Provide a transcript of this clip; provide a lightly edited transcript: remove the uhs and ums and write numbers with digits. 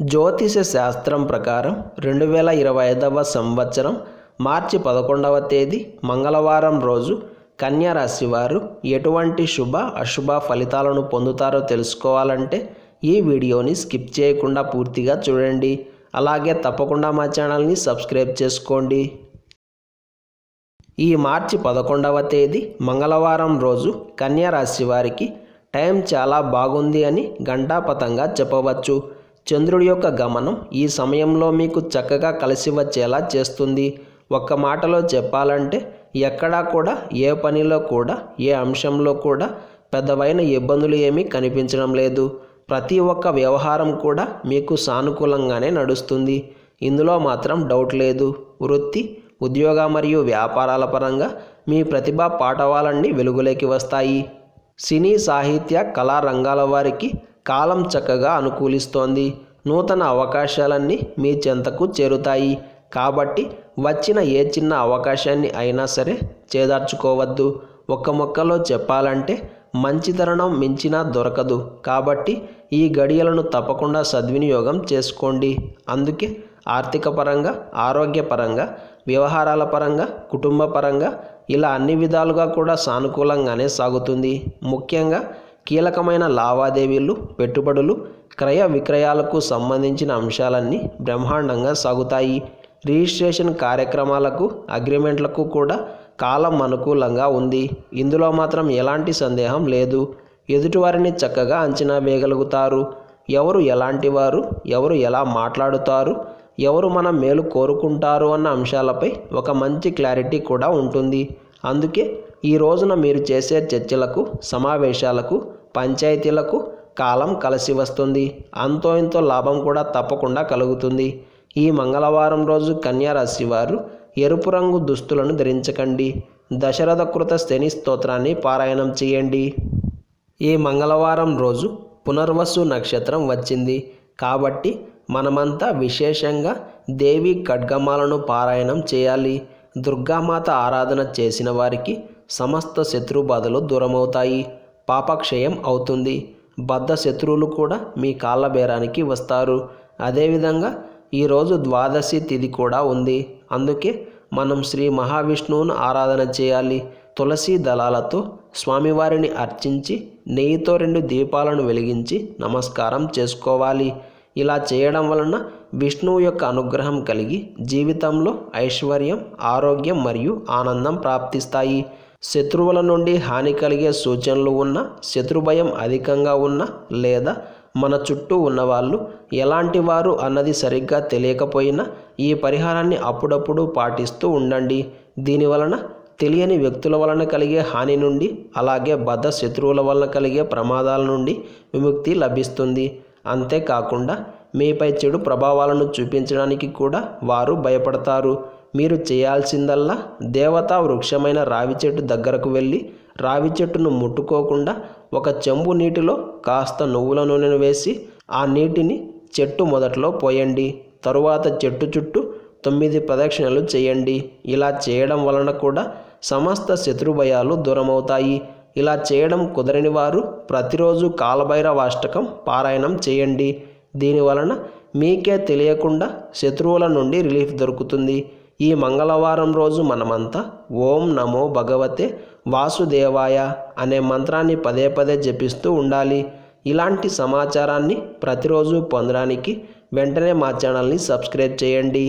జ్యోతిష శాస్త్రం ప్రకారం 2025వ సంవత్సరం మార్చి 11వ తేదీ మంగళవారం రోజు కన్యా రాశి వారు ఎటువంటి శుభ అశుభ ఫలితాలను పొందుతారో తెలుసుకోవాలంటే ఈ వీడియోని స్కిప్ చేయకుండా పూర్తిగా చూడండి. అలాగే తప్పకుండా మా ఛానల్ని సబ్స్క్రైబ్ చేసుకోండి. ఈ మార్చి 11వ తేదీ మంగళవారం రోజు కన్యా రాశి వారికి టైం చాలా బాగుంది అని ఘంటాపథంగా చెప్పవచ్చు. చంద్రుడి యొక్క గమనం ఈ సమయంలో మీకు చక్కగా కలిసి వచ్చేలా చేస్తుంది. ఒక్క మాటలో చెప్పాలంటే ఎక్కడా కూడా ఏ పనిలో కూడా ఏ అంశంలో కూడా పెద్దవైన ఇబ్బందులు ఏమీ కనిపించడం లేదు. ప్రతి ఒక్క వ్యవహారం కూడా మీకు సానుకూలంగానే నడుస్తుంది. ఇందులో మాత్రం డౌట్ లేదు. వృత్తి, ఉద్యోగ మరియు వ్యాపారాల పరంగా మీ ప్రతిభా పాటవాలన్నీ వెలుగులోకి వస్తాయి. సినీ, సాహిత్య, కళా రంగాల వారికి కాలం చక్కగా అనుకూలిస్తోంది. నూతన అవకాశాలన్నీ మీ చెంతకు చేరుతాయి. కాబట్టి వచ్చిన ఏ చిన్న అవకాశాన్ని అయినా సరే చేదార్చుకోవద్దు. ఒక్క మొక్కలో చెప్పాలంటే మంచి తరుణం మించినా దొరకదు. కాబట్టి ఈ గడియలను తప్పకుండా సద్వినియోగం చేసుకోండి. అందుకే ఆర్థిక పరంగా, ఆరోగ్యపరంగా, వ్యవహారాల పరంగా, కుటుంబ పరంగా ఇలా అన్ని విధాలుగా కూడా సానుకూలంగానే సాగుతుంది. ముఖ్యంగా కీలకమైన లావాదేవీలు, పెట్టుబడులు, క్రయ విక్రయాలకు సంబంధించిన అంశాలన్నీ బ్రహ్మాండంగా సాగుతాయి. రిజిస్ట్రేషన్ కార్యక్రమాలకు, అగ్రిమెంట్లకు కూడా కాలం అనుకూలంగా ఉంది. ఇందులో మాత్రం ఎలాంటి సందేహం లేదు. ఎదుటివారిని చక్కగా అంచనా వేయగలుగుతారు. ఎవరు ఎలాంటి వారు, ఎవరు ఎలా మాట్లాడుతారు, ఎవరు మన మేలు కోరుకుంటారు అన్న అంశాలపై ఒక మంచి క్లారిటీ కూడా ఉంటుంది. అందుకే ఈ రోజున మీరు చేసే చర్చలకు, సమావేశాలకు, పంచాయతీలకు కాలం కలిసి వస్తుంది. అంతో ఇంతో లాభం కూడా తప్పకుండా కలుగుతుంది. ఈ మంగళవారం రోజు కన్యా రాశి వారు ఎరుపు రంగు దుస్తులను ధరించకండి. దశరథ కృత శని స్తోత్రాన్ని పారాయణం చేయండి. ఈ మంగళవారం రోజు పునర్వసు నక్షత్రం వచ్చింది. కాబట్టి మనమంతా విశేషంగా దేవి ఖడ్గమాలను పారాయణం చేయాలి. దుర్గామాత ఆరాధన చేసిన వారికి సమస్త శత్రుబాధలు దూరమవుతాయి. పాపక్షయం అవుతుంది. బద్ధ శత్రువులు కూడా మీ కాళ్ళ బేరానికి వస్తారు. అదేవిధంగా ఈరోజు ద్వాదశి తిథి కూడా ఉంది. అందుకే మనం శ్రీ మహావిష్ణువును ఆరాధన చేయాలి. తులసి దళాలతో స్వామివారిని అర్చించి నెయ్యితో 2 దీపాలను వెలిగించి నమస్కారం చేసుకోవాలి. ఇలా చేయడం వలన విష్ణువు యొక్క అనుగ్రహం కలిగి జీవితంలో ఐశ్వర్యం, ఆరోగ్యం మరియు ఆనందం ప్రాప్తిస్తాయి. శత్రువుల నుండి హాని కలిగే సూచనలు ఉన్న, శత్రుభయం అధికంగా ఉన్న, లేదా మన చుట్టూ ఉన్నవాళ్ళు ఎలాంటి వారు అన్నది సరిగ్గా తెలియకపోయినా ఈ పరిహారాన్ని అప్పుడప్పుడు పాటిస్తూ ఉండండి. దీనివలన తెలియని వ్యక్తుల వలన కలిగే హాని నుండి, అలాగే బద్ధ శత్రువుల వలన కలిగే ప్రమాదాల నుండి విముక్తి లభిస్తుంది. అంతేకాకుండా మీపై చెడు ప్రభావాలను చూపించడానికి కూడా వారు భయపడతారు. మీరు చేయాల్సిందల్లా దేవతా వృక్షమైన రావి చెట్టు దగ్గరకు వెళ్ళి రావి చెట్టును ముట్టుకోకుండా ఒక చెంబు నీటిలో కాస్త నువ్వుల నూనెను వేసి ఆ నీటిని చెట్టు మొదట్లో పోయండి. తరువాత చెట్టు చుట్టూ 9 ప్రదక్షిణలు చేయండి. ఇలా చేయడం వలన కూడా సమస్త శత్రుభయాలు దూరమవుతాయి. ఇలా చేయడం కుదరని వారు ప్రతిరోజు కాలభైరవాష్టకం పారాయణం చేయండి. దీనివలన మీకే తెలియకుండా శత్రువుల నుండి రిలీఫ్ దొరుకుతుంది. ఈ మంగళవారం రోజు మనమంతా ఓం నమో భగవతే వాసుదేవాయ అనే మంత్రాన్ని పదే పదే జపిస్తూ ఉండాలి. ఇలాంటి సమాచారాన్ని ప్రతిరోజు పొందడానికి వెంటనే మా ఛానల్ని సబ్స్క్రైబ్ చేయండి.